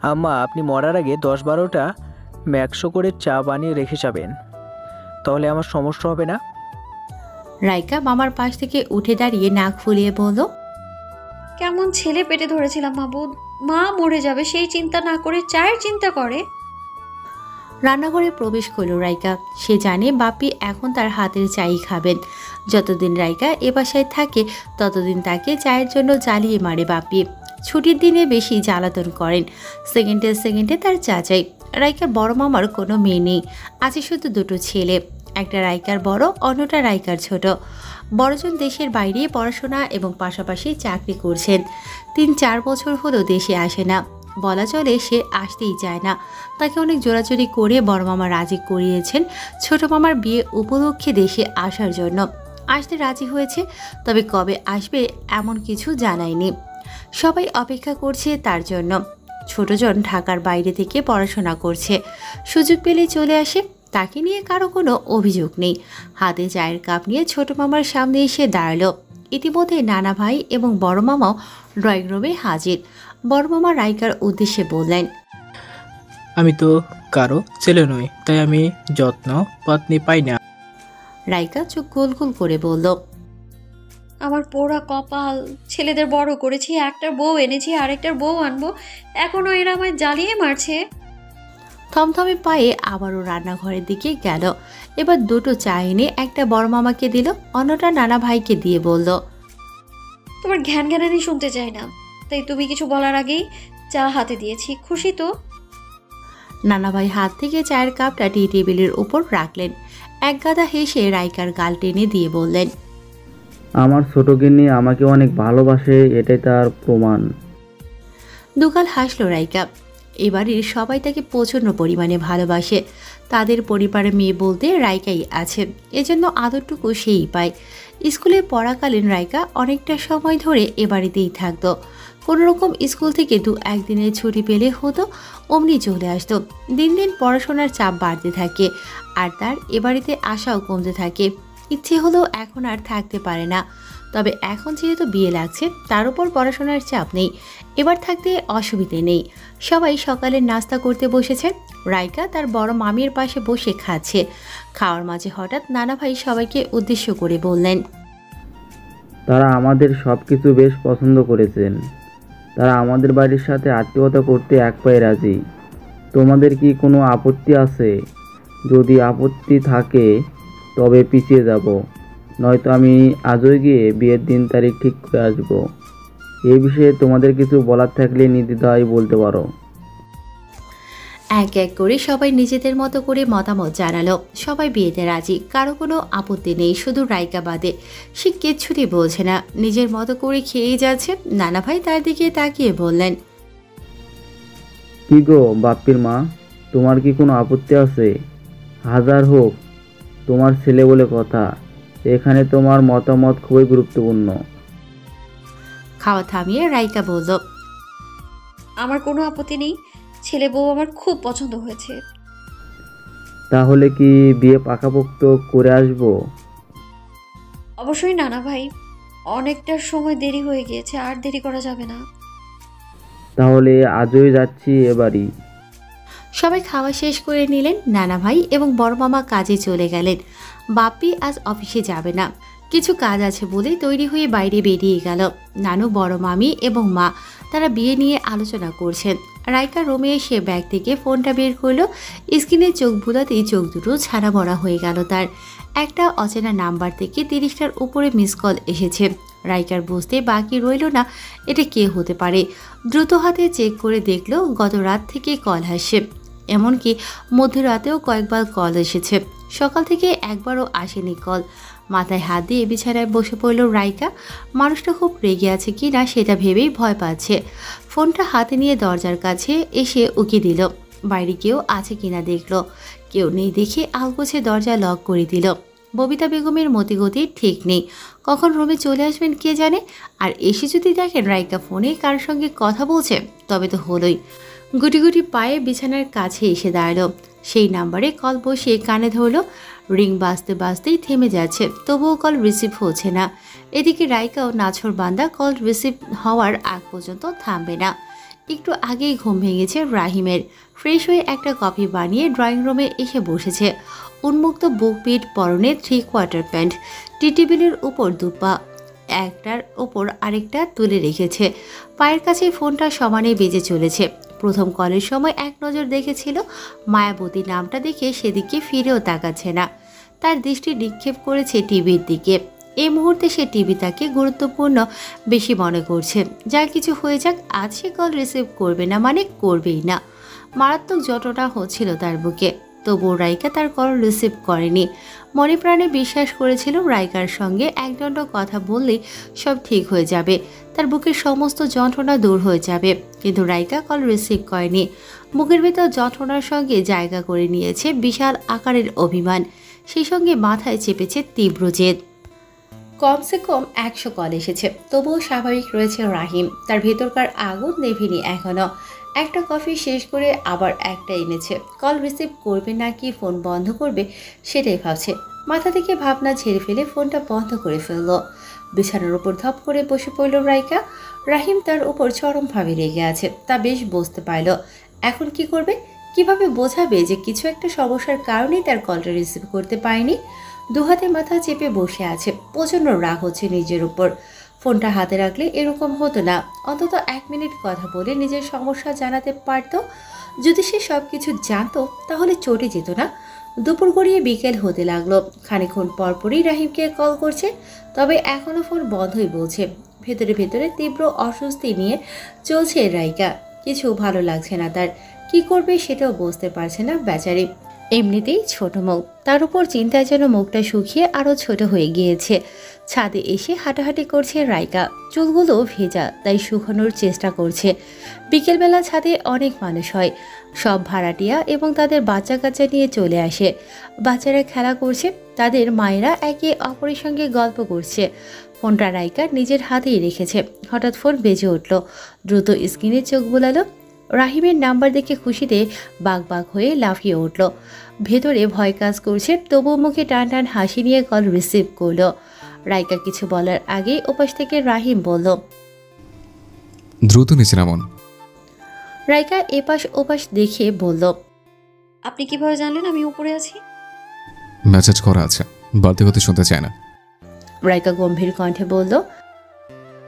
আম্মা, আপনি মরার আগে 10-12টা ম্যাক্সো করে চা বানিয়ে রেখে যাবেন, তাহলে আমার সমস্যা হবে না। রাইকা মামার পাশ থেকে উঠে দাঁড়িয়ে নাক ফুলিয়ে বলল, কেমন ছেলে পেটে ধরেছিলাম মাবুদ, মা মরে যাবে সেই চিন্তা না করে চায়ের চিন্তা করে। রান্নাঘরে প্রবেশ করল রাইকা। সে জানে বাপি এখন তার হাতের চাই খাবেন। যতদিন রাইকা এ বাসায় থাকে ততদিন তাকে চায়ের জন্য জ্বালিয়ে মারে বাপি। ছুটির দিনে বেশি জ্বালাতন করেন। সেকেন্ডে সেকেন্ডে তার চা চাই। রাইকার বড় মামার কোনো মেয়ে নেই, আছে শুধু দুটো ছেলে, একটা রাইকার বড়, অন্যটা রাইকার ছোট। বড়জন দেশের বাইরে পড়াশোনা এবং পাশাপাশি চাকরি করছেন। 3-4 বছর হলো দেশে আসে না, বলা চলে সে আসতেই চায় না। তাকে অনেক জোরাজোরি করে বড় মামা রাজি করিয়েছেন ছোট মামার বিয়ে উপলক্ষে দেশে আসার জন্য। আসতে রাজি হয়েছে, তবে কবে আসবে এমন কিছু জানায়নি। সবাই অপেক্ষা করছে তার জন্য। ছোটজন ঢাকার বাইরে থেকে পড়াশোনা করছে, সুযোগ পেলেই চলে আসে। তাকে নিয়ে কারো কোনো অভিযোগ নেই। হাতে চায়ের কাপ নিয়ে ছোট মামার সামনে এসে দাঁড়ালো। ইতিমধ্যে নানা ভাই এবং বড় মামাও ড্রয়িং রুমে হাজির। বড় মামা রাইকার উদ্দেশ্যে বললেন, আমি তো কারো ছেলে নই, তাই আমি যত্ন পত্নী পাই না। রাইকা চোখ গোল গোল করে বলল, আমার পোড়া কপাল, ছেলেদের বড় করেছি, একটার বউ এনেছি, আরেকটার বউ আনবো, এখনো এরা আমায় জ্বালিয়ে মারছে। থমথমে পায়ে আবারও রান্নাঘরের দিকে গেল। এবার দুটো চা এনে একটা বড় মামাকে দিল, অন্যটা নানা ভাইকে দিয়ে বলল, তোমার ঘ্যান ঘ্যানানি শুনতে চাই না, তাই তুমি কিছু বলার আগেই চা হাতে দিয়েছি, খুশি তো? নানা ভাই হাত থেকে চায়ের কাপটা টি টেবিলের উপর রাখলেন। এক গাদা হেসে রাইকার গাল টেনে দিয়ে বললেন, আমার ছোট গিন্নি আমাকে অনেক ভালোবাসে, এটাই তার প্রমাণ। দুগাল হাসলো রাইকা। এবারের সবাই তাকে প্রচণ্ড পরিমাণে ভালোবাসে। তাদের পরিবারের মেয়ে বলতে রাইকাই আছে, এজন্য আদরটুকু সেই পায়। স্কুলে পড়াকালীন রাইকা অনেকটা সময় ধরে এ বাড়িতেই থাকতো। কোনোরকম স্কুল থেকে 2-1 দিনের ছুটি পেলে হতো, অমনি চলে আসতো। দিন দিন পড়াশোনার চাপ বাড়তে থাকে, আর তার এ বাড়িতে আশাও কমতে থাকে। ইচ্ছে হলেও এখন আর থাকতে পারে না। তবে এখন যেহেতু বিয়ে লাগছে, তার উপর পড়াশোনার চাপ নেই, এবার থাকতে অসুবিধে নেই। সবাই সকালে নাস্তা করতে বসেছে। রাইকা তার বড় মামির পাশে বসে খাচ্ছে। খাওয়ার মাঝে হঠাৎ নানা ভাই সবাইকে উদ্দেশ্য করে বললেন, তারা আমাদের সব কিছু বেশ পছন্দ করেছেন। তারা আমাদের বাড়ির সাথে আত্মীয়তা করতে এক পায়ে রাজি। তোমাদের কি কোনো আপত্তি আছে? যদি আপত্তি থাকে তবে পিছিয়ে যাব, নয়তো আমি আজই গিয়ে বিয়ের দিন তারিখ ঠিক করে আসবো। এই বিষয়ে তোমাদের কিছু বলার থাকলে নির্দ্বিধায় বলতে পারো। এক এক করে সবাই নিজেদের মতো করে মতামত জানালো। সবাই বিয়েতে রাজি, কারো কোনো আপত্তি নেই, শুধু রাইকা বাদে। সে কিচ্ছুটি বলছে না, নিজের মতো করে খেয়েই যাচ্ছে। নানা ভাই তার দিকে তাকিয়ে বললেন, কি গো বাপ্পির মা, তোমার কি কোনো আপত্তি আছে? হাজার হোক তোমার ছেলে বলে কথা, এখানে তোমার মতামত খুবই গুরুত্বপূর্ণ। খাওয়া থামিয়ে রাইকা বলল, আমার কোনো আপত্তি নেই, ছেলে বউ আমার খুব পছন্দ হয়েছে। তাহলে কি বিয়ে পাকাপোক্ত করে আসবো? অবশ্যই নানা ভাই, অনেকটা সময় দেরি হয়ে গিয়েছে, আর দেরি করা যাবে না। তাহলে আজই যাচ্ছি এবারই। সবাই খাওয়া শেষ করে নিলেন। নানা ভাই এবং বড় মামা কাজে চলে গেলেন। বাপ্পি আজ অফিসে যাবে না, কিছু কাজ আছে বলে তৈরি হয়ে বাইরে বেরিয়ে গেল। নানু, বড় মামি এবং মা তারা বিয়ে নিয়ে আলোচনা করছেন। রাইকা রুমে এসে ব্যাগ থেকে ফোনটা বের করলো। স্ক্রিনে চোখ বুলাতেই চোখ দুটো ছানা ভরা হয়ে গেল তার। একটা অচেনা নাম্বার থেকে 30টার উপরে মিস কল এসেছে। রাইকার বুঝতে বাকি রইল না এটা কে হতে পারে। দ্রুত হাতে চেক করে দেখলো গত রাত থেকে কল আসছে, এমনকি মধ্যরাতেও কয়েকবার কল এসেছে। সকাল থেকে একবারও আসেনি কল। মাথায় হাত দিয়ে বিছানায় বসে পড়ল রাইকা। মানুষটা খুব রেগে আছে কি না সেটা ভেবেই ভয় পাচ্ছে। ফোনটা হাতে নিয়ে দরজার কাছে এসে উকি দিল, বাইরে কেউ আছে কিনা দেখল। কেউ নেই দেখে আলগোছে দরজা লক করে দিল। ববিতা বেগমের মতিগতি ঠিক নেই, কখন রুমে চলে আসবেন কে জানে। আর এসে যদি দেখেন রাইকা ফোনে কার সঙ্গে কথা বলছে, তবে তো হলোই। গুটি গুটি পায়ে বিছানার কাছে এসে দাঁড়ালো। সেই নাম্বারে কল বসিয়ে কানে ধরলো। রিং বাজতে বাজতেই থেমে যাচ্ছে, তবুও কল রিসিভ হচ্ছে না। এদিকে রাইকাও নাছর বান্দা, কল রিসিভ হওয়ার আগ পর্যন্ত থামবে না। একটু আগেই ঘুম ভেঙেছে রাহিমের। ফ্রেশ হয়ে একটা কফি বানিয়ে ড্রয়িং রুমে এসে বসেছে। উন্মুক্ত বুক পিট, পরনে 3/4 প্যান্ট, টি টেবিলের উপর দুপা একটার ওপর আরেকটা তুলে রেখেছে। পায়ের কাছে ফোনটা সমানে বেজে চলেছে। প্রথম কলের সময় এক নজর দেখেছিল, মায়াবতী নামটা দেখে সেদিকে ফিরেও তাকাচ্ছে না। তার দৃষ্টি নিক্ষেপ করেছে টিভির দিকে। এই মুহূর্তে সে টিভি তাকে গুরুত্বপূর্ণ বেশি মনে করছে। যা কিছু হয়ে যাক, আজ সে কল রিসিভ করবে না মানে করবেই না। মারাত্মক যন্ত্রণা হচ্ছিল তার বুকে, তবুও রাইকা তার কল রিসিভ করেনি। মনে প্রাণে বিশ্বাস করেছিল রাইকার সঙ্গে একদণ্ড কথা বললেই সব ঠিক হয়ে যাবে, তার বুকের সমস্ত যন্ত্রণা দূর হয়ে যাবে। কিন্তু রাইকা কল রিসিভ করেনি। বুকের ভেতর যন্ত্রণার সঙ্গে জায়গা করে নিয়েছে বিশাল আকারের অভিমান, সেই সঙ্গে মাথায় চেপেছে তীব্র জেদ। কমসে কম 100 কল এসেছে, তবুও স্বাভাবিক রয়েছে রাহিম। তার ভেতরকার আগুন নেভেনি এখনো। একটা কফি শেষ করে আবার একটা এনেছে। কল রিসিভ করবে নাকি ফোন বন্ধ করবে সেটাই ভাবছে। মাথা থেকে ভাবনা ঝেড়ে ফেলে ফোনটা বন্ধ করে ফেলল। বিছানার উপর ধপ করে বসে পড়ল রাইকা। রাহিম তার উপর চরমভাবে রেগে আছে, তা বেশ বুঝতে পারল। এখন কি করবে, কিভাবে বোঝাবে যে কিছু একটা সমস্যার কারণেই তার কলটা রিসিভ করতে পারেনি। দুহাতে মাথা চেপে বসে আছে, প্রচণ্ড রাগ হচ্ছে নিজের উপর। ফোনটা হাতে রাখলে এরকম হতো না। অন্তত 1 মিনিট কথা বলে নিজের সমস্যা জানাতে পারত। যদি সে সব কিছু জানতো তাহলে চটে যেত না। দুপুর গড়িয়ে বিকেল হতে লাগলো। খানিকক্ষণ পরপরই রাহিমকে কল করছে, তবে এখনও ফোন বন্ধই বলছে। ভেতরে ভেতরে তীব্র অস্বস্তি নিয়ে চলছে রাইকা। কিছু ভালো লাগছে না তার। কি করবে সেটাও বুঝতে পারছে না বেচারি। এমনিতেই ছোট মুখ, তার উপর চিন্তায় যেন মুখটা শুকিয়ে আরও ছোট হয়ে গিয়েছে। ছাদে এসে হাঁটাহাঁটি করছে রাইকা। চুলগুলো ভেজা, তাই শুকানোর চেষ্টা করছে। বিকেলবেলা ছাদে অনেক মানুষ হয়, সব ভাড়াটিয়া এবং তাদের বাচ্চা কাচ্চা নিয়ে চলে আসে। বাচ্চারা খেলা করছে, তাদের মায়েরা একে অপরের সঙ্গে গল্প করছে। ফোনটা রাইকা নিজের হাতেই রেখেছে। হঠাৎ ফোন বেজে উঠল। দ্রুত স্ক্রিনে চোখ বোলালো। রাহিমের নাম্বার দেখে খুশিতে বাগ হয়ে লাফিয়ে উঠল। ভেতরে ভয় কাজ করছে, তবুও মুখে টান টান হাসি নিয়ে কল রিসিভ করলো। রাইকা কিছু বলার আগেই ওপাশ থেকে রাহিম বলল, দ্রুত নিচে নামুন। রাইকা এপাশ ওপাশ দেখে বলল, আপনি কিভাবে জানলেন আমি উপরে আছি? মেসেজ করা আছে, বাড়তি কথা শুনতে চায় না। রাইকা গম্ভীর কণ্ঠে বলল,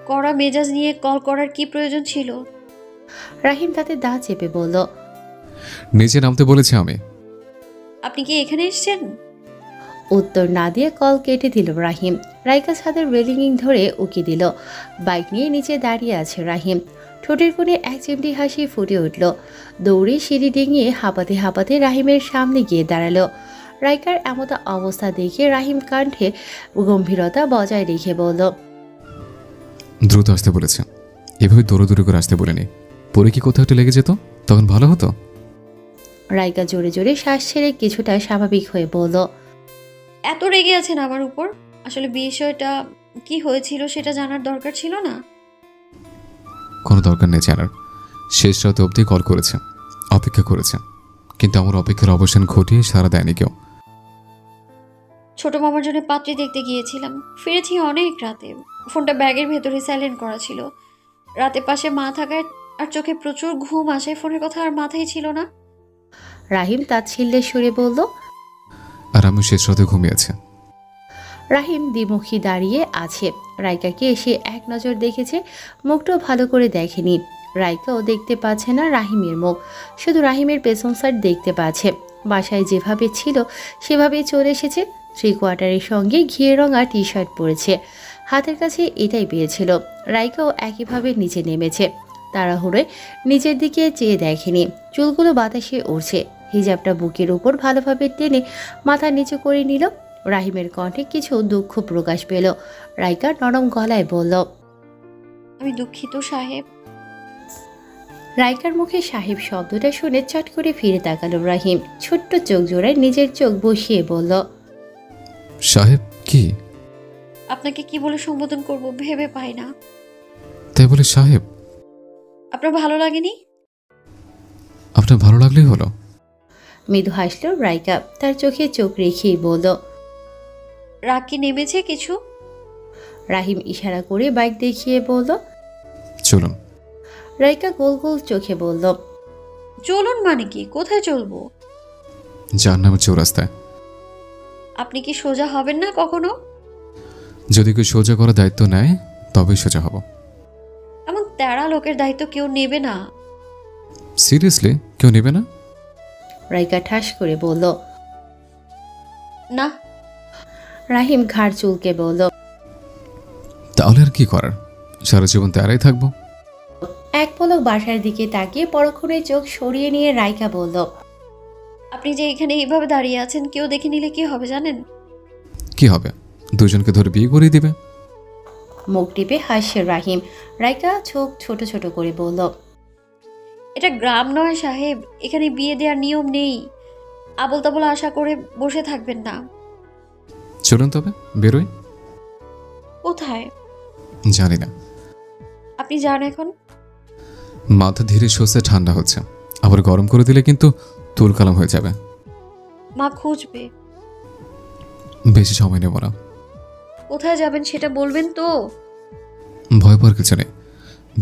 কড়া মেজাজ নিয়ে কল করার কি প্রয়োজন ছিল? রাহিম তাতে দাঁত চেপে বলল, নিচে নামতে বলেছি আমি। আপনি কি এখানে এসেছেন? উত্তর না দিয়ে কল কেটে দিল রাহিম। রাইকা ছাদের রেলিং ধরে উকি দিল। বাইক নিয়ে নিচে দাঁড়িয়ে আছে রাহিম। ঠোঁটের কোণে এক চিমটি হাসি ফুটে উঠল। দৌড়ে সিঁড়ি ডিঙিয়ে হাঁপাতে হাঁপাতে রাহিমের সামনে গিয়ে দাঁড়ালো। রাইকার এমতা অবস্থা দেখে রাহিম কণ্ঠে গম্ভীরতা বজায় রেখে বলল, দ্রুত আসতে বলেছে, এভাবে দৌড়ে করে আসতে বলিনি। পরে কি কোথাও একটু লেগে যেত, তখন ভালো হতো। রাইকা জোরে জোরে শ্বাস ছেড়ে কিছুটা স্বাভাবিক হয়ে বলল, এত রেগে আছেন আমার উপর? আসলে বিষয়টা কি হয়েছিল সেটা জানার দরকার ছিল না? কোনো দরকার নেই জানার। শেষ রাতে অবধি কল করেছে, অপেক্ষা করেছে, কিন্তু আমার অপেক্ষার অবসান ঘটিয়ে সারা দেয়নি কেউ। ছোট মামার জন্য পাত্রী দেখতে গিয়েছিলাম, ফিরেছি অনেক রাতে। ফোনটা ব্যাগের ভেতরে সাইলেন্ট করা ছিল। রাতে পাশে মা থাকায় আর চোখে প্রচুর ঘুম আসে, ফোনের কথা আর মাথায় ছিল না। রাহিম তাচ্ছিল্যে সুরে বলল, আর আমি শেষ রাতে ঘুমিয়েছে। রাহিম দ্বিমুখী দাঁড়িয়ে আছে। রাইকাকে এসে এক নজর দেখেছে, মুখটাও ভালো করে দেখেনি। রাইকাও দেখতে পাচ্ছে না রাহিমের মুখ, শুধু রাহিমের পেছন সাইড দেখতে পাচ্ছে। বাসায় যেভাবে ছিল সেভাবেই চলে এসেছে। 3/4 সঙ্গে ঘিয়ে রঙা টি শার্ট পরেছে, হাতের কাছে এটাই পেয়েছিল। রাইকাও একইভাবে নিচে নেমেছে। তাড়াহুড়োয় নিচের দিকে চেয়ে দেখেনি, চুলগুলো বাতাসে উড়ছে। হিজাবটা বুকের উপর ভালোভাবে টেনে মাথা নিচু করে নিল। রাহিমের কণ্ঠে কিছু দুঃখ প্রকাশ পেল। রাইকা নরম গলায় বলল, আমি দুঃখিত সাহেব। রাইকার মুখে সাহেব শব্দটা শুনে চট করে ফিরে তাকালো রাহিম। ছোট্ট চোখ জোড়ায় নিজের চোখ বসিয়ে বলল, সাহেব কি? আপনাকে কি বলে সম্বোধন করব ভেবে পাই না। তাই বলে সাহেব? আপনার ভালো লাগেনি? আপনার ভালো লাগলেই হলো। মৃদু হাসল রাইকা, তার চোখে চোখ রেখেই বলল, রাগ কি নেমেছে কিছু? রাহিম ইশারা করে বাইক দেখিয়ে বলল, চলুন। রাইকা গোল গোল চোখে বলল, চলুন মানে কি? কোথায় চলবো? জাহান্নামের চৌরাস্তায়। আপনি কি সোজা হবেন না কখনো? যদি কেউ সোজা করার দায়িত্ব নেয় তবেই সোজা হব। এমন তেরা লোকের দায়িত্ব কেউ নেবে না। সিরিয়াসলি কেউ নেবে না? রাইকা ঠাস করে বলল। না। রাহিম ঘাড় চুলকে বলল, তাহলে আর কি করার, সারা জীবন তেরাই থাকবো। এক পলক বাসার দিকে তাকিয়ে পরক্ষণে চোখ সরিয়ে নিয়ে রাইকা বলল, আপনি যে এখানে এইভাবে দাঁড়িয়ে আছেন, কেউ দেখে নিলে কি হবে জানেন? কি হবে? দুজনকে ধরে বিয়ে করিয়ে দিবে। মুখ টিপে হাসছে রাহিম। রাইকা চোখ ছোট ছোট করে বলল, এটা গ্রাম নয় সাহেব, এখানে বিয়ে দেওয়ার নিয়ম নেই। আবল তাবল আশা করে বসে থাকবেন না। চলুন তবে বেরোই। কোথায়? জানি না। আপনি যান এখন। মাথা ধীরে সর্ষে ঠান্ডা হচ্ছে, আবার গরম করে দিলে কিন্তু তুলকালাম হয়ে যাবে। মা খুঁজবে। বেশি সময় নেব না। কোথায় যাবেন সেটা বলবেন তো। ভয় পাওয়ার কিছু নেই,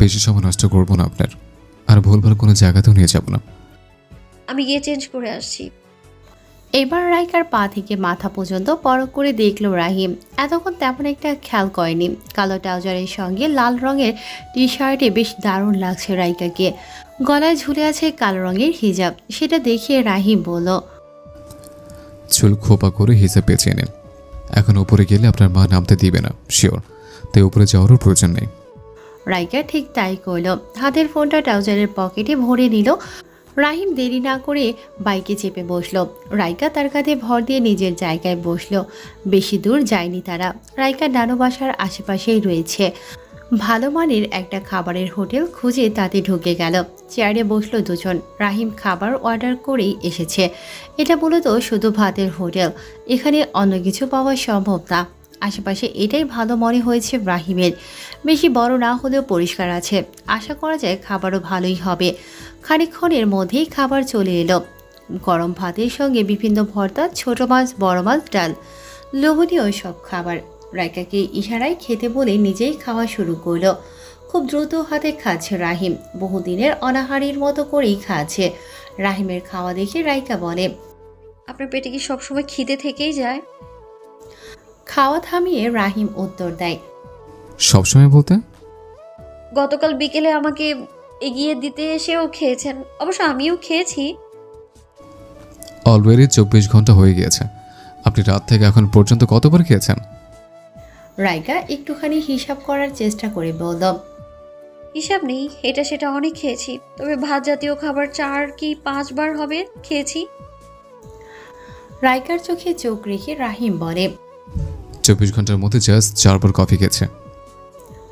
বেশি সময় নষ্ট করবো না আপনার, আর ভুলভাল কোনো জায়গাতেও নিয়ে যাব না। আমি গিয়ে চেঞ্জ করে আসছি। এবার রাইকার পা থেকে মাথা পর্যন্ত পরখ করে দেখল রাহিম। এতক্ষণ তেমন একটা খেয়াল করেনি। কালো ট্রাউজারের সঙ্গে লাল রঙের টি শার্টে বেশ দারুণ লাগছে রাইকাকে। গলায় ঝুলে আছে কালো রঙের হিজাব, সেটা দেখিয়ে রাহিম বলল, চুল খোপা করে হিসাব পেঁচিয়ে নিন। এখন উপরে গেলে আপনার মা নামতে দিবে না শিওর, তাই উপরে যাওয়ারও প্রয়োজন নেই। রাইকা ঠিক তাই করল। হাতের ফোনটা ট্রাউজারের পকেটে ভরে নিল। রাহিম দেরি না করে বাইকে চেপে বসল। রাইকা তার কাঁধে ভর দিয়ে নিজের জায়গায় বসল। বেশি দূর যায়নি তারা। রাইকা নানু বাসার আশেপাশেই রয়েছে। ভালো মানের একটা খাবারের হোটেল খুঁজে তাতে ঢুকে গেল। চেয়ারে বসলো দুজন। রাহিম খাবার অর্ডার করেই এসেছে। এটা মূলত শুধু ভাতের হোটেল, এখানে অন্য কিছু পাওয়া সম্ভব না। আশেপাশে এটাই ভালো মনে হয়েছে রাহিমের। বেশি বড় না হলেও পরিষ্কার আছে, আশা করা যায় খাবারও ভালোই হবে। খানিকক্ষণের মধ্যেই খাবার চলে এলো। গরম ভাতের সঙ্গে বিভিন্ন ভর্তা, ছোট মাছ, বড় মাছ, ডাল, লোভনীয় সব খাবার। রাইকাকে ইশারায় খেতে বলে নিজেই খাওয়া শুরু করলো। খুব দ্রুত হাতে খাচ্ছে রাহিম, বহুদিনের অনাহারীর মতো করেই খাচ্ছে। রাহিমের খাওয়া দেখে রাইকা বলে, আপনার পেটে কি সবসময় খিদে থেকেই যায়? খাওয়া থামিয়ে রাহিম উত্তর দেয়, সবসময় বলতে? গতকাল বিকেলে আমাকে এগিয়ে দিতে এসেও খেয়েছেন, অবশ্য আমিও খেয়েছি। অলরেডি 24 ঘন্টা হয়ে গিয়েছে, আপনি রাত থেকে এখন পর্যন্ত কতবার খেয়েছেন? রাইকা একটুখানি হিসাব করার চেষ্টা করে বলল, হিসাব নেই, এটা সেটা অনেক খেয়েছি, তবে ভাত জাতীয় খাবার 4 কি 5 বার হবে খেয়েছি। রাইকার চোখে চোখ রেখে রাহিম বলে, 24 ঘন্টার মধ্যে জাস্ট 4 বার কফি খেয়েছে।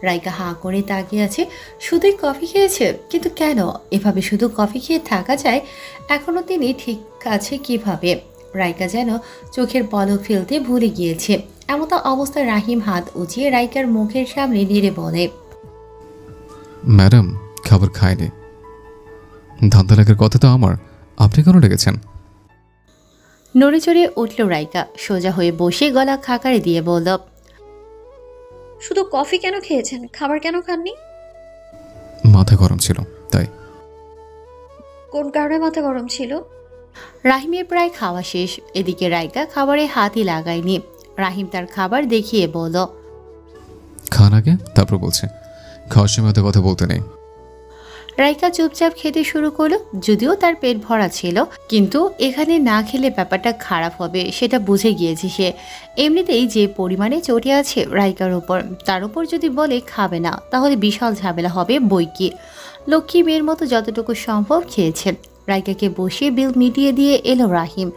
রাইকা হাঁ করে তাকিয়ে আছে। শুধুই কফি খেয়েছে? কিন্তু কেন এভাবে শুধু কফি খেয়ে থাকা যায়? এখনো তিনি ঠিক আছে কিভাবে? রাইকা যেন চোখের পলক ফেলতে ভুলে গিয়েছে। এমতো অবস্থায় রাহিম হাত উঁচিয়ে রাইকার মুখের সামনে নেড়ে বলে, ম্যাডাম খাবার খায়নি। ধান্দা লাগার কথা তো আমার, আপনি কেন লেগেছেন? নড়ে চড়ে উঠল রাইকা। সোজা হয়ে বসে গলা খাকারে দিয়ে বলল, শুধু কফি কেন খেয়েছেন, খাবার কেন খাননি? মাথা গরম ছিল তাই। কোন কারণে মাথা গরম ছিল? রাহিমের প্রায় খাওয়া শেষ। এদিকে রাইকা খাবারে হাতই লাগায়নি। রাহিম তার খাবার দেখিয়ে বলল, খান আগে তারপর বলছে, খাওয়ার সময় তো কথা বলতে নেই। রাইকা চুপচাপ খেতে শুরু করলো। যদিও তার পেট ভরা ছিল, কিন্তু এখানে না খেলে ব্যাপারটা খারাপ হবে সেটা বুঝে গিয়েছে সে। এমনিতেই যে পরিমাণে চটে আছে রাইকার উপর, তার উপর যদি বলে খাবে না তাহলে বিশাল ঝামেলা হবে বইকি। লক্ষ্মী মেয়ের মতো যতটুকু সম্ভব খেয়েছে। রাইকাকে বসিয়ে বিল মিটিয়ে দিয়ে এলো রাহিম।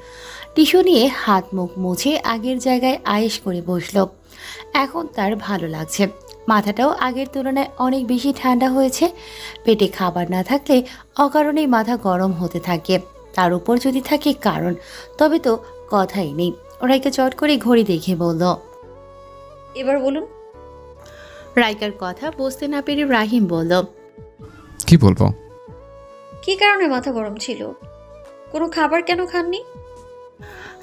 টিস্যু নিয়ে হাত মুখ মুছে আগের জায়গায় আয়েশ করে বসলো। এখন তার ভালো লাগছে। মাথাটাও আগের তুলনায় অনেক বেশি ঠান্ডা হয়েছে। পেটে খাবার না থাকলে অকারণেই মাথা গরম হতে থাকে, তার উপর যদি থাকে কারণ, তবে তো কথাই নেই। রাইকা চট করে ঘড়ি দেখে বলল, এবার বলুন। রাইকার কথা বুঝতে না পেরে রাহিম বলল, কি বলবো? কি কারণে মাথা গরম ছিল? কোনো খাবার কেন খাননি?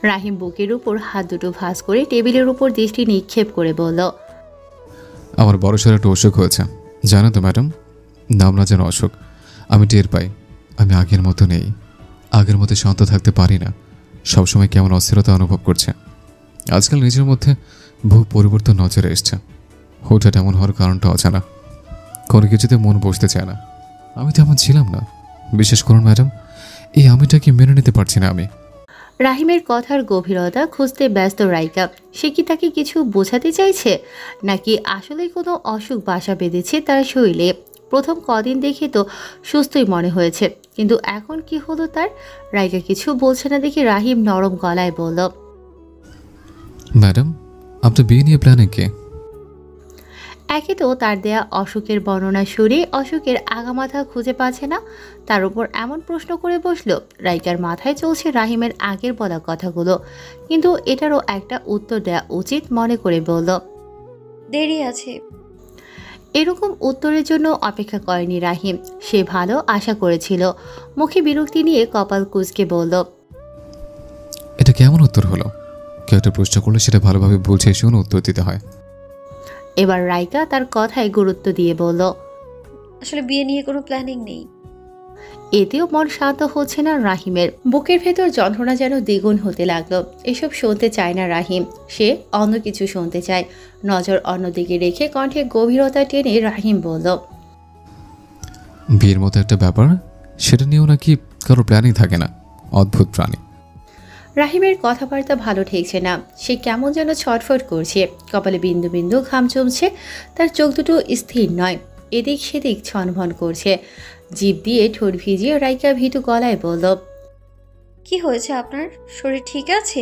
রাহিম বুকের উপর হাত দুটো ভাঁজ করে টেবিলের উপর দৃষ্টি নিক্ষেপ করে বলল, আমার বড়সড় একটা অসুখ হয়েছে জানো তো ম্যাডাম, নাম না যেন অসুখ। আমি টের পাই আমি আগের মতো নেই, আগের মতো শান্ত থাকতে পারি না। সবসময় কেমন অস্থিরতা অনুভব করছে। আজকাল নিজের মধ্যে বহু পরিবর্তন নজরে এসছে। হঠাৎ এমন হওয়ার কারণটা অজানা। কোনো কিছুতে মন বসতে চায় না। আমি তেমন ছিলাম না, বিশেষ করুন ম্যাডাম। এই আমিটাকে মেনে নিতে পারছি না আমি। রাহিমের কথার গভীরতা খুঁজতে ব্যস্ত রাইকা। সে কি তাকে কিছু বোঝাতে চাইছে, নাকি আসলে কোনো অসুখ বাসা বেঁধেছে তার শরীরে? প্রথম কদিন দেখে তো সুস্থই মনে হয়েছে, কিন্তু এখন কি হলো তার? রাইকা কিছু বলছে না দেখে রাহিম নরম গলায় বলল, ম্যাডাম, আপনার বিয়ে নিয়ে প্ল্যানিং কি? একে তো তার দেয়া অসুখের বর্ণনা শুনে অসুখের আগামাথা খুঁজে পাচ্ছে না, তার উপর এমন প্রশ্ন করে বসলো। রাইকার মাথায় চলছে রাহিমের আগের বলা কথাগুলো, কিন্তু এটারও একটা উত্তর দেয়া উচিত মনে করে বলল। দেরি আছে। এরকম উত্তরের জন্য অপেক্ষা করেনি রাহিম। সে ভালো আশা করেছিল। মুখে বিরক্তি নিয়ে কপাল কুঁচকে বলল, এটা কেমন উত্তর হলো? কেউ একটা প্রশ্ন করলে সেটা ভালোভাবে বুঝে শুনে উত্তর দিতে হয়। এবার রাইকা তার কথায় গুরুত্ব দিয়ে বলল, আসলে বিয়ে নিয়ে কোনো প্ল্যানিং নেই। এতেও মন শান্ত হচ্ছে না রাহিমের। বুকের ভেতর যন্ত্রণা যেন দ্বিগুণ হতে লাগলো। এসব শুনতে চায় না রাহিম, সে অন্য কিছু শুনতে চায়। নজর অন্যদিকে রেখে কণ্ঠে গভীরতা টেনে রাহিম বলল, বিয়ের মতো একটা ব্যাপার, সেটা নিয়েও নাকি কারো প্ল্যানিং থাকে না। অদ্ভুত প্রাণী। রাহিমের কথাবার্তা ভালো ঠেকছে না। সে কেমন যেন ছটফট করছে, কপালে বিন্দু বিন্দু ঘাম জমছে। তার চোখ দুটো স্থির নয়, এদিক সেদিক ছনভন করছে। জিভ দিয়ে ঠোঁট ভিজিয়ে রাইকা ভীতু গলায় বলল, কি হয়েছে আপনার? শরীর ঠিক আছে?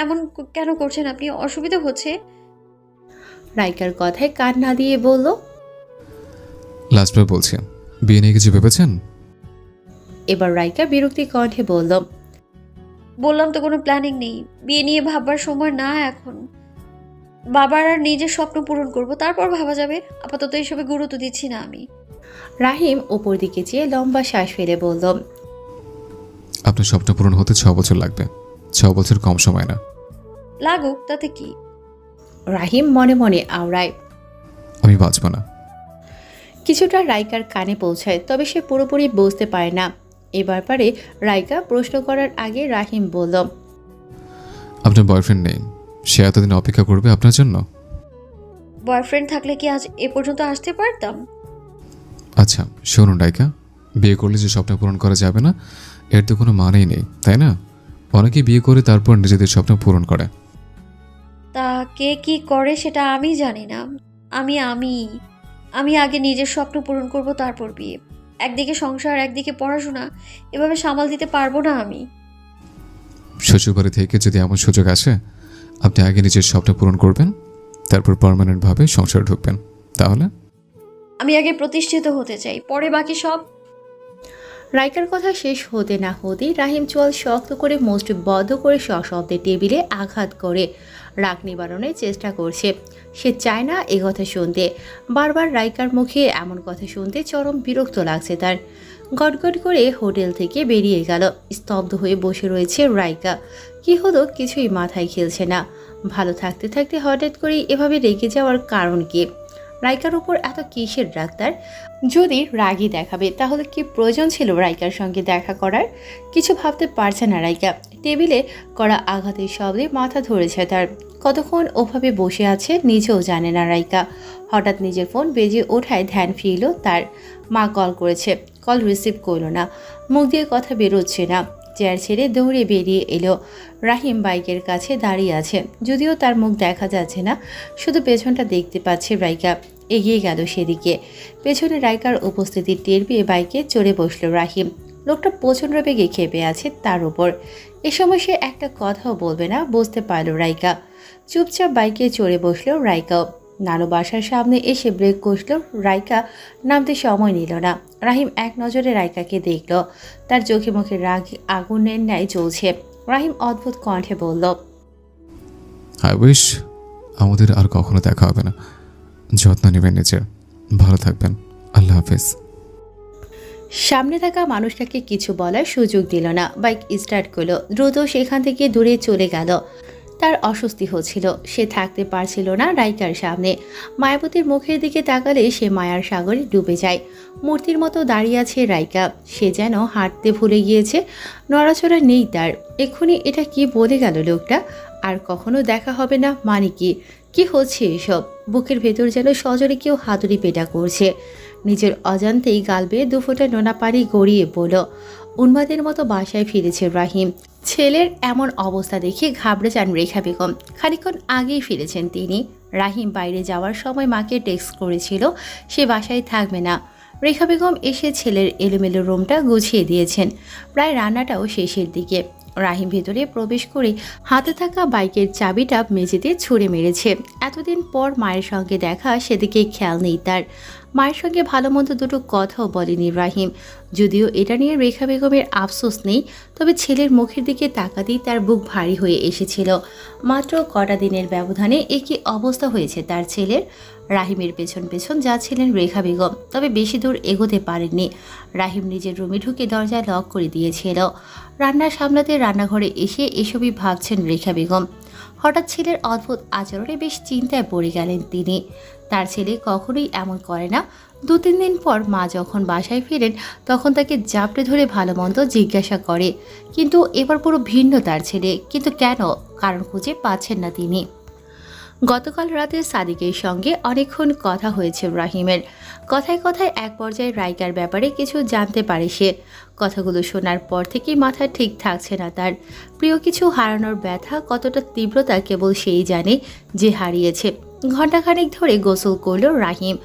এমন কেন করছেন আপনি? অসুবিধা হচ্ছে? রাইকার কথায় কান না দিয়ে বলল, লাস্টবার বলছি, বিয়ে নিয়ে কিছু ভেবেছেন? এবার রাইকা বিরক্তি কণ্ঠে বলল, বললাম তো কোনো প্ল্যানিং নেই। বিয়ে নিয়ে ভাববার সময় না এখন। বাবার আর নিজের স্বপ্ন পূরণ করব, তারপর ভাবা যাবে। আপাতত এসবে গুরুত্ব দিচ্ছি না আমি। রাহিম ওপর দিকে চেয়ে লম্বা শ্বাস ফেলে বলল, আপনার স্বপ্ন পূরণ হতে 6 বছর লাগবে। 6 বছর কম সময় না। লাগুক, তাতে কি? রাহিম মনে মনে আওড়ায়। আমি বাঁচব না। কিছুটা রাইকার কানে পৌঁছায়, তবে সে পুরোপুরি বুঝতে পারে না। এ ব্যাপারে রাইকা প্রশ্ন করার আগে রাহিম বলল, আপনার বয়ফ্রেন্ড নেই, সে এতদিন অপেক্ষা করবে আপনার জন্য? বয়ফ্রেন্ড থাকলে কি আজ এ পর্যন্ত আসতে পারতাম? আচ্ছা শুনুন রাইকা, বিয়ে করলে যে স্বপ্ন পূরণ করা যাবে না এর তো কোনো মানেই নেই, তাই না? অনেকেই বিয়ে করে তারপর নিজেদের স্বপ্ন পূরণ করে। তা কে কি করে সেটা আমি জানি না। আমি আমি আমি আগে নিজের স্বপ্ন পূরণ করব, তারপর বিয়ে। একদিকে সংসার, একদিকে পড়াশোনা, এভাবে সামাল দিতে পারবো না আমি। শ্বশুরবাড়ি থেকে যদি এমন সুযোগ আসে, আপনি আগে নিজের স্বপ্ন পূরণ করবেন, তারপর পার্মানেন্টভাবে সংসারে ঢুকবেন, তাহলে? আমি আগে প্রতিষ্ঠিত হতে চাই, পরে বাকি সব। রাইকার কথা শেষ হতে না হতেই রাহিম চোয়াল শক্ত করে মুষ্টি বদ্ধ করে সশব্দে টেবিলে আঘাত করে রাগ নিবারণের চেষ্টা করছে। সে চায় না এ কথা শুনতে। বারবার রাইকার মুখে এমন কথা শুনতে চরম বিরক্ত লাগছে তার। গটগট করে হোটেল থেকে বেরিয়ে গেল। স্তব্ধ হয়ে বসে রয়েছে রাইকা। কি হলো কিছুই মাথায় খেলছে না। ভালো থাকতে থাকতে হঠাৎ করেই এভাবে রেগে যাওয়ার কারণ কি? রাইকার উপর এত কিসের রাগ তার? যদি রাগই দেখাবে তাহলে কি প্রয়োজন ছিল রাইকার সঙ্গে দেখা করার? কিছু ভাবতে পারছে না রাইকা। টেবিলে করা আঘাতের শব্দে মাথা ধরেছে তার। কতক্ষণ ওভাবে বসে আছে নিজেও জানে না রাইকা। হঠাৎ নিজের ফোন বেজে ওঠায় ধ্যান ফিরল তার। মা কল করেছে, কল রিসিভ করলো না। মুখ দিয়ে কথা বেরোচ্ছে না। চেয়ার ছেড়ে দৌড়ে বেরিয়ে এলো। রাহিম বাইকের কাছে দাঁড়িয়ে আছে, যদিও তার মুখ দেখা যাচ্ছে না, শুধু পেছনটা দেখতে পাচ্ছে রাইকা। এগিয়ে গেল সেদিকে। পেছনে রাইকার উপস্থিতি টের পেয়ে বাইকে চড়ে বসলো রাহিম। লোকটা প্রচণ্ড বেগে খেপে আছে তার উপর। এ সময় সে একটা কথাও বলবে না বুঝতে পারল রাইকা। চুপচাপ বাইকে চড়ে বসলো রাইকাও। নানু বাসার সামনে এসে ব্রেক কষল রাইকা। নামতে সময় নিল না। রাহিম এক নজরে রাইকাকে দেখল। তার চোখে মুখে রাগ আগুনের ন্যায় জ্বলছে। রাহিম অদ্ভুত কণ্ঠে বলল, আই উইশ আমাদের আর কখনো দেখা হবে না। যত্ন নেবেন নিজের, ভালো থাকবেন, আল্লাহ হাফেজ। সামনে থাকা মানুষটাকে কিছু বলার সুযোগ দিল না। বাইক স্টার্ট করলো। দ্রুত সেখান থেকে দূরে চলে গেল। তার অস্বস্তি হচ্ছিল। সে থাকতে পারছিল না রাইকার সামনে। মায়াবতীর মুখের দিকে তাকালে সে মায়ার সাগরে ডুবে যায়। মূর্তির মতো দাঁড়িয়ে আছে রাইকা। সে যেন হাঁটতে ভুলে গিয়েছে, নড়াচড়া নেই তার। এক্ষুনি এটা কি বলে গেল লোকটা? আর কখনো দেখা হবে না মানে কি হচ্ছে এসব? বুকের ভেতর যেন সজোরে কেউ হাতুড়ি পেটা করছে। নিজের অজান্তেই গাল বেয়ে দুফোঁটা নোনা পানি গড়িয়ে পড়ল। উন্মাদের মতো বাসায় ফিরেছে রাহিম। ছেলের এমন অবস্থা দেখে ঘাবড়ে যান রেখা বেগম। খানিকক্ষণ আগেই ফিরেছেন তিনি। রাহিম বাইরে যাওয়ার সময় মাকে টেক্সট করেছিল সে বাসায় থাকবে না। রেখা বেগম এসে ছেলের এলোমেলো রুমটা গুছিয়ে দিয়েছেন। প্রায় রান্নাটাও শেষের দিকে। রাহিম ভেতরে প্রবেশ করে হাতে থাকা বাইকের চাবিটা মেঝেতে ছুঁড়ে মেরেছে। এতদিন পর মায়ের সঙ্গে দেখা, সেদিকে খেয়াল নেই তার। মায়ের সঙ্গে ভালো মন্দ দুটো কথাও বলেনি রাহিম। যদিও এটা নিয়ে রেখা বেগমের আফসোস নেই, তবে ছেলের মুখের দিকে তাকাতেই তার বুক ভারী হয়ে এসেছিল। মাত্র কটা দিনের ব্যবধানে একই অবস্থা হয়েছে তার ছেলের। রাহিমের পেছন পেছন যাচ্ছিলেন রেখা বেগম, তবে বেশি দূর এগোতে পারেননি। রাহিম নিজের রুমে ঢুকে দরজা লক করে দিয়েছিল। রান্না সামলাতে রান্নাঘরে এসে এসবই ভাবছেন রেখা বেগম। হঠাৎ ছেলের অদ্ভুত আচরণে বেশ চিন্তায় পড়ে গেলেন তিনি। তার ছেলে কখনোই এমন করে না। 2-3 দিন পর মা যখন বাসায় ফেরেন তখন তাকে জাপটে ধরে ভালো মন্দ জিজ্ঞাসা করে, কিন্তু এবার পুরো ভিন্ন তার ছেলে। কিন্তু কেন? কারণ খুঁজে পাচ্ছেন না তিনি। গতকাল রাতে সাদিকের সঙ্গে অনেকক্ষণ কথা হয়েছে রাহিমের। কথায় কথায় এক পর্যায়ে রাইকার ব্যাপারে কিছু জানতে পারে সে। কথাগুলো শোনার পর থেকেই মাথা ঠিক থাকছে না তার। প্রিয় কিছু হারানোর ব্যথা কতটা তীব্রতা কেবল সেই জানে যে হারিয়েছে। ঘণ্টাখানেক ধরে গোসল করল রাহিম।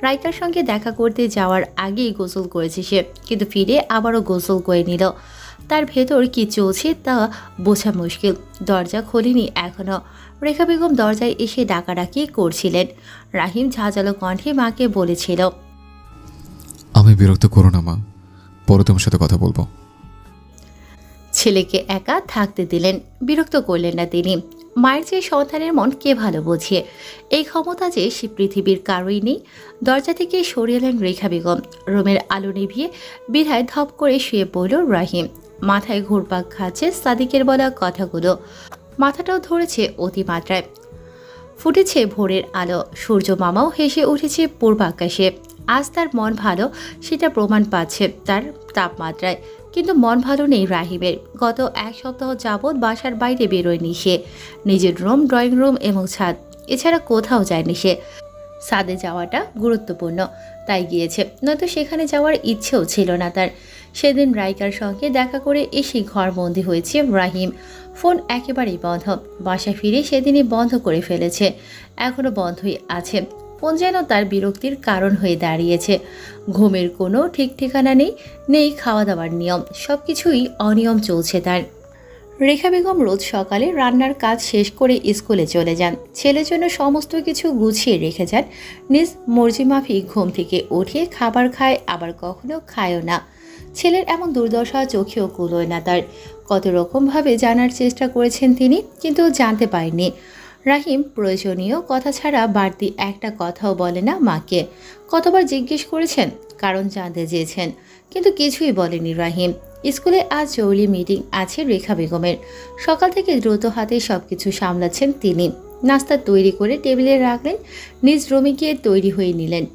রাইকার সঙ্গে দেখা করতে যাওয়ার আগেই গোসল করেছে সে, কিন্তু ফিরে আবারও গোসল করে নিল। তার ভেতর কি চলছে তা বোঝা মুশকিল। দরজা খোলেনি এখনো। রেখা বেগম দরজায় এসে ডাকাডাকি করছিলেন। রাহিম ঝাঁঝালো কণ্ঠে মাকে বলেছিল, আমি বিরক্ত করো না মা, পরে তোমার সাথে কথা বলবো। ছেলেকে একা থাকতে দিলেন, বিরক্ত করলেন না তিনি। মায়ের চেয়ে সন্তানের মন কে ভালো বোঝে? এই ক্ষমতা যে সে পৃথিবীর কারোই নেই। দরজা থেকে সরে এলেন রেখা বেগম। রুমের আলো নিভিয়ে বিধায় ধপ করে শুয়ে পড়ল রাহিম। মাথায় ঘুরপাক খাচ্ছে সাদিকের বলা কথাগুলো। মাথাটাও ধরেছে অতিমাত্রায়। ফুটেছে ভোরের আলো। সূর্য মামাও হেসে উঠেছে পূর্বাকাশে। আজ তার মন ভালো, সেটা প্রমাণ পাচ্ছে তার তাপমাত্রায়। কিন্তু মন ভালো নেই রাহিমের। গত 1 সপ্তাহ যাবৎ বাসার বাইরে বেরোয়নি সে। নিজের রুম, ড্রয়িং রুম এবং ছাদ, এছাড়া কোথাও যায়নি সে। ছাদে যাওয়াটা গুরুত্বপূর্ণ তাই গিয়েছে, নয়তো সেখানে যাওয়ার ইচ্ছেও ছিল না তার। সেদিন রাইকার সঙ্গে দেখা করে এসে ঘরবন্দি হয়েছে রাহিম। ফোন একেবারেই বন্ধ। বাসা ফিরে সেদিনই বন্ধ করে ফেলেছে। এখনও বন্ধই আছে। ফোন যেন তার বিরক্তির কারণ হয়ে দাঁড়িয়েছে। ঘুমের কোনো ঠিক ঠিকানা নেই খাওয়া দাওয়ার নিয়ম। সব কিছুই অনিয়ম চলছে তার। রেখা বেগম রোজ সকালে রান্নার কাজ শেষ করে স্কুলে চলে যান। ছেলের জন্য সমস্ত কিছু গুছিয়ে রেখে যান। নিজ মর্জি মাফিক ঘুম থেকে উঠে খাবার খায়, আবার কখনো খায়ও না। ছেলের এমন দুর্দশা চোখেও কুলোয় না তার। কত রকমভাবে জানার চেষ্টা করেছেন তিনি, কিন্তু জানতে পারেননি। রাহিম প্রয়োজনীয় কথা ছাড়া বাড়তি একটা কথাও বলে না মাকে। কতবার জিজ্ঞেস করেছেন, কারণ জানতে চেয়েছেন, কিন্তু কিছুই বলেনি রাহিম। স্কুলে আজ জরুরি মিটিং আছে রেখা বেগমের। সকাল থেকে দ্রুত হাতে সবকিছু সামলাচ্ছেন তিনি। নাস্তা তৈরি করে টেবিলে রাখলেন, নিজ রুমে গিয়ে তৈরি হয়ে নিলেন।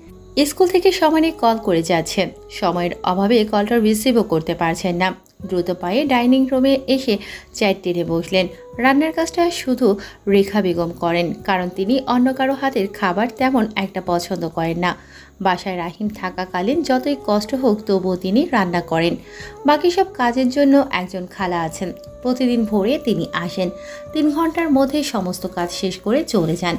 স্কুল থেকে সময় কল করে যাচ্ছেন। সময়ের অভাবে কলটা রিসিভও করতে পারছেন না। দ্রুত পায়ে ডাইনিং রুমে এসে চেয়ার টেনে বসলেন। রান্নার কাজটা শুধু রেখা বেগম করেন, কারণ তিনি অন্য কারো হাতের খাবার তেমন একটা পছন্দ করেন না। বাসায় রাহিম থাকাকালীন যতই কষ্ট হোক তবুও তিনি রান্না করেন। বাকি সব কাজের জন্য একজন খালা আছেন। প্রতিদিন ভোরে তিনি আসেন। 3 ঘন্টার মধ্যে সমস্ত কাজ শেষ করে চলে যান।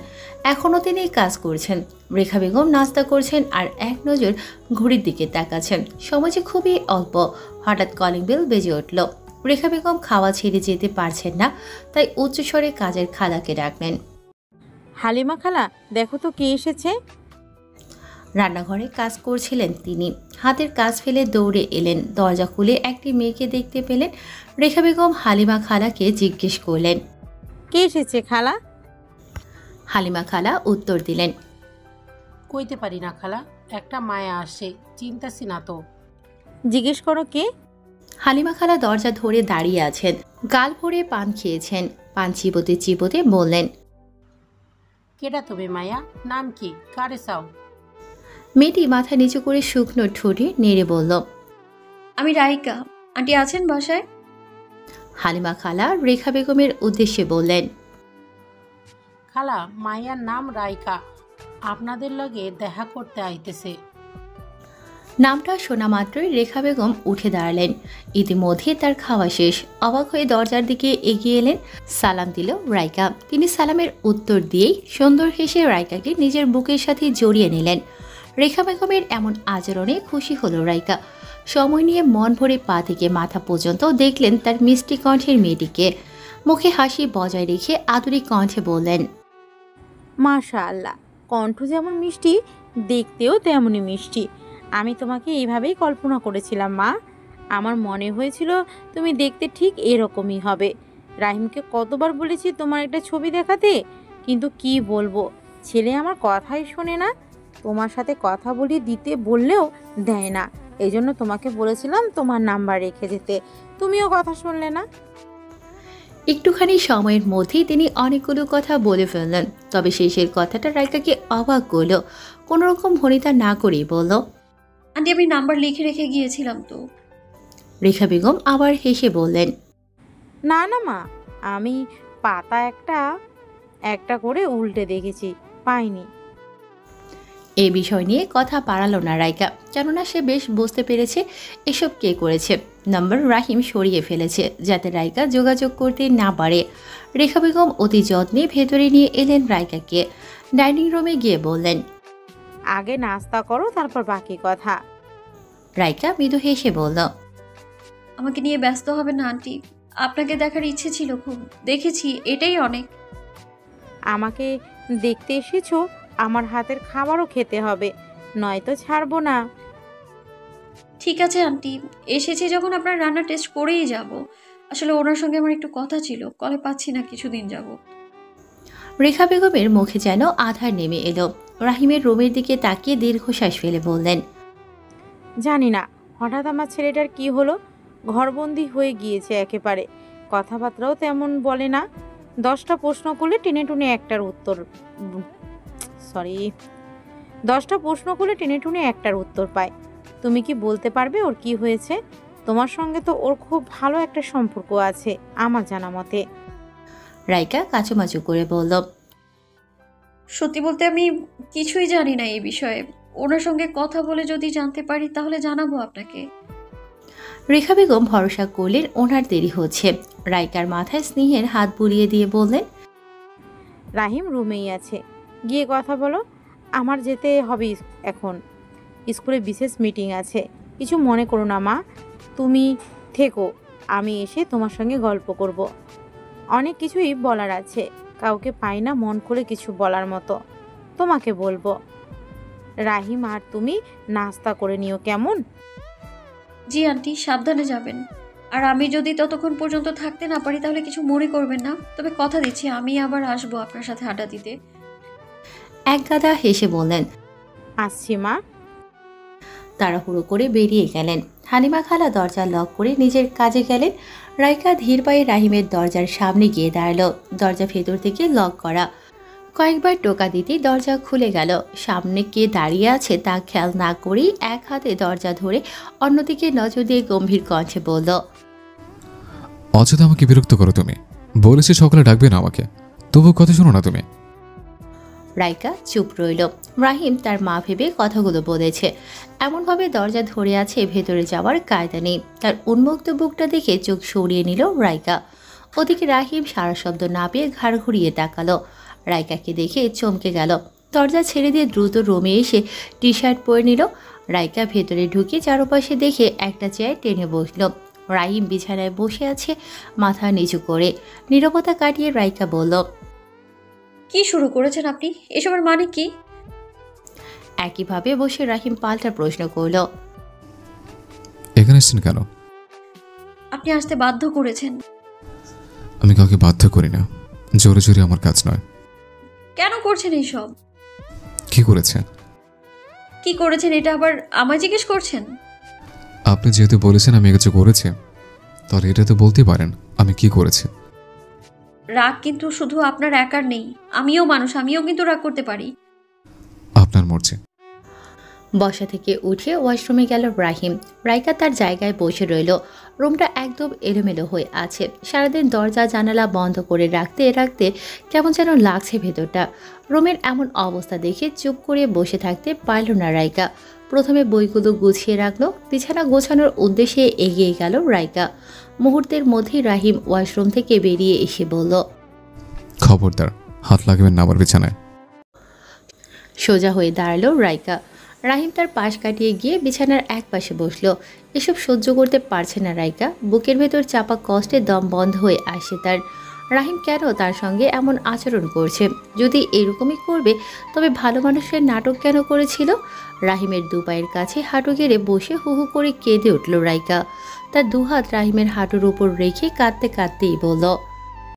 এখনও তিনি কাজ করছেন। রেখা বেগম নাস্তা করছেন আর এক নজর ঘড়ির দিকে তাকাচ্ছেন। সময় যে খুবই অল্প। হঠাৎ কলিং বেল বেজে উঠল। রেখা বেগম খাওয়া ছেড়ে যেতে পারছেন না, তাই উচ্চস্বরে কাজের খালাকে ডাকলেন। হালিমা খালা, দেখো তো কে এসেছে। রান্নাঘরে কাজ করছিলেন তিনি। হাতের কাজ ফেলে দৌড়ে এলেন। দরজা খুলে একটি মেয়েকে দেখতে পেলেন। রেখা বেগম হালিমা খালাকে জিজ্ঞেস করলেন, কে এসেছে খালা? হালিমা খালা উত্তর দিলেন, কইতে পারি না খালা, একটা মায়া আসে, চিন্তাছি না তো। জিজ্ঞেস করো কে। হালিমা খালা দরজা ধরে দাঁড়িয়ে আছেন। গাল ভরে পান খেয়েছেন। পান চিবোতে চিবোতে বললেন, কেডা তবে মায়া? নাম কি? কারে চাও? মেয়েটি মাথা নিচু করে শুকনো ঠোঁটে নেড়ে বলল, আমি রাইকা। আন্টি আছেন বাসায়? হালিমা খালা রেখা বেগমের উদ্দেশ্যে বললেন, খালা, মায়ার নাম রাইকা, আপনাদের লগে দেখা করতে আইতেছে। নামটা শোনা মাত্রই রেখা বেগম উঠে দাঁড়ালেন। ইতিমধ্যে তার খাওয়া শেষ। অবাক হয়ে দরজার দিকে এগিয়ে এলেন। সালাম দিল রাইকা। তিনি সালামের উত্তর দিয়েই সুন্দর হেসে রাইকাকে নিজের বুকের সাথে জড়িয়ে নিলেন। রেখা বেগমের এমন আচরণে খুশি হলো রাইকা। সময় নিয়ে মন ভরে পা থেকে মাথা পর্যন্ত দেখলেন তার মিষ্টি কণ্ঠের মেয়েটিকে। মুখে হাসি বজায় রেখে আদুরি কণ্ঠে বললেন, মাশাআল্লাহ, কণ্ঠ যেমন মিষ্টি, দেখতেও তেমনই মিষ্টি। আমি তোমাকে এইভাবেই কল্পনা করেছিলাম মা। আমার মনে হয়েছিল তুমি দেখতে ঠিক এরকমই হবে। রাহিমকে কতবার বলেছি তোমার একটা ছবি দেখাতে, কিন্তু কি বলবো, ছেলে আমার কথাই শোনে না। তোমার সাথে কথা বলি দিতে বললেও দেয় না। এই জন্য তোমাকে বলেছিলাম তোমার নাম্বার রেখে যেতে, তুমিও কথা শুনলে না। একটুখানি সময়ের মধ্যেই তিনি অনেকগুলো কথা বলে ফেললেন। তবে শেষের কথাটা রাইকাকে অবাক করল। কোনোরকম ভনিতা না করেই বলল, আন্টি আমি নাম্বার লিখে রেখে গিয়েছিলাম তো। রেখা বেগম আবার হেসে বললেন, না না মা, আমি পাতা একটা একটা করে উল্টে দেখেছি, পাইনি। এই বিষয় নিয়ে কথা বাড়ালো না রাইকা, কেননা সে বেশ বুঝতে পেরেছে এসব কে করেছে। নাম্বার রাহিম সরিয়ে ফেলেছে যাতে রাইকা যোগাযোগ করতে না পারে। রেখা বেগম অতি যত্নে ভেতরে নিয়ে এলেন রাইকাকে। ডাইনিং রুমে গিয়ে বললেন, আগে নাস্তা করো, তারপর বাকি কথা। রাইকা মৃদু হেসে বলল, আমাকে নিয়ে ব্যস্ত হবে না আন্টি, আপনাকে দেখার ইচ্ছে ছিল খুব, দেখেছি, এটাই অনেক। আমাকে দেখতে এসেছো, আমার হাতের খাবারও খেতে হবে, নয়তো ছাড়বো না। ঠিক আছে আন্টি, এসেছি যখন আপনার রান্না টেস্ট করেই যাব। আসলে ওনার সঙ্গে আমার একটু কথা ছিল, কলে পাচ্ছি না কিছুদিন যাব। রেখা বেগমের মুখে যেন আধার নেমে এলো। রাহিমের রুমের দিকে তাকিয়ে দীর্ঘশ্বাস ফেলে বললেন, জানি না হঠাৎ আমার ছেলেটার কি হলো, ঘরবন্দি হয়ে গিয়েছে একেবারে। কথাবার্তাও তেমন বলে না। 10টা প্রশ্ন করলে টেনে টুনে একটার উত্তর, সরি 10টা প্রশ্ন করলে টেনে টুনে একটার উত্তর পায়। তুমি কি বলতে পারবে ওর কি হয়েছে? তোমার সঙ্গে তো ওর খুব ভালো একটা সম্পর্ক আছে আমার জানা মতে। রাইকা কাচুমাচু করে বলল, সত্যি বলতে আমি কিছুই জানি না এই বিষয়ে। ওনার সঙ্গে কথা বলে যদি জানতে পারি তাহলে জানাবো আপনাকে। রেখা বেগম ভরসা করলেন ওনার দেরি হচ্ছে। রাইকার মাথায় স্নেহের হাত বুলিয়ে দিয়ে বললেন, রাহিম রুমেই আছে, গিয়ে কথা বলো। আমার যেতে হবে এখন, স্কুলে বিশেষ মিটিং আছে। কিছু মনে করো না মা, তুমি থেকো, আমি এসে তোমার সঙ্গে গল্প করব। অনেক কিছুই বলার আছে, কাউকে পাই না মন খুলে কিছু বলার মতো, তোমাকে বলবো। রাহিম আর তুমি নাস্তা করে নিও কেমন? জি আন্টি, সাবধানে যাবেন। আর আমি যদি ততক্ষণ পর্যন্ত থাকতে না পারি তাহলে কিছু মনে করবেন না, তবে কথা দিচ্ছি আমি আবার আসবো আপনার সাথে আড্ডা দিতে। এক গাদা হেসে বললেন, আসছি মা। তাড়াহুড়ো করে বেরিয়ে গেলেন। হালিমা খালা দরজা লক করে নিজের কাজে গেলেন। রাইকা ধীর পায়ে রাহিমের দরজার সামনে গিয়ে দাঁড়ালো। দরজা ভেতর থেকে লক করা। কয়েকবার টোকা দিতেই দরজা খুলে গেল। সামনে কে দাঁড়িয়ে আছে তা খেয়াল না করেই এক হাতে দরজা ধরে অন্যদিকে নজর দিয়ে গম্ভীর কণ্ঠে বলল, অযথা আমাকে বিরক্ত করো তুমি। বলেছি সকালে ডাকবে না আমাকে, তবু কথা শোনো না তুমি। রাইকা চুপ রইল। রাহিম তার মা ভেবে কথাগুলো বলেছে। এমনভাবে দরজা ধরে আছে, ভেতরে যাওয়ার কায়দা নেই। তার উন্মুক্ত বুকটা দেখে চোখ সরিয়ে নিল রাইকা। ওদিকে রাহিম সারা শব্দ না পেয়ে ঘাড় ঘুরিয়ে তাকালো। রাইকাকে দেখে চমকে গেল। দরজা ছেড়ে দিয়ে দ্রুত রুমে এসে টি শার্ট পরে নিল। রাইকা ভেতরে ঢুকে চারপাশে দেখে একটা চেয়ার টেনে বসল। রাহিম বিছানায় বসে আছে মাথা নিচু করে। নীরবতা কাটিয়ে রাইকা বলল, কি শুরু করেছেন আপনি? এসবের মানে কি? একইভাবে বসে রাহিম পাল্টা প্রশ্ন করল, এখানে এসছেন কেন? আপনি আসতে বাধ্য করেছেন। আমি কাউকে বাধ্য করি না, জোরে জোরে আমার কাজ নয়। কেন করছেন এইসব? কি করেছে? কি করেছেন এটা আবার আমায় জিজ্ঞেস করছেন? আপনি যেহেতু বলেছেন আমি কিছু করেছি, তাহলে এটা তো বলতে পারেন আমি কি করেছি। রাগ কিন্তু শুধু আপনার একার নেই, আমিও মানুষ, আমিও কিন্তু রাগ করতে পারি। আপনার মর্জি। বসা থেকে উঠে ওয়াশরুমে গেল রাহিম। রাইকা তার জায়গায় বসে রইল। রুমটা একদম এলোমেলো হয়ে আছে। সারাদিন দরজা জানালা বন্ধ করে রাখতে রাখতে কেমন যেন লাগছে ভেতরটা। রুমের এমন অবস্থা দেখে চুপ করে বসে থাকতে পারল না রাইকা। প্রথমে বইগুলো গুছিয়ে রাখলো, বিছানা গোছানোর উদ্দেশ্যে এগিয়ে গেল রাইকা। মুহূর্তের মধ্যেই রাহিম ওয়াশরুম থেকে বেরিয়ে এসে বলল, খবরদার, হাত লাগাবেন না আমার বিছানায়। সোজা হয়ে দাঁড়ালো রাইকা। রাহিম তার পাশ কাটিয়ে গিয়ে বিছানার এক পাশে বসলো। এসব সহ্য করতে পারছে না রাইকা। বুকের ভেতর চাপা কষ্টে দম বন্ধ হয়ে আসে তার। রাহিম কেন তার সঙ্গে এমন আচরণ করছে? যদি এরকমই করবে তবে ভালো মানুষের নাটক কেন করেছিল? রাহিমের দুপায়ের কাছে হাঁটু গেড়ে বসে হু হু করে কেঁদে উঠল রাইকা। তার দুহাত রাহিমের হাঁটুর উপর রেখে কাঁদতে কাঁদতেই বলল,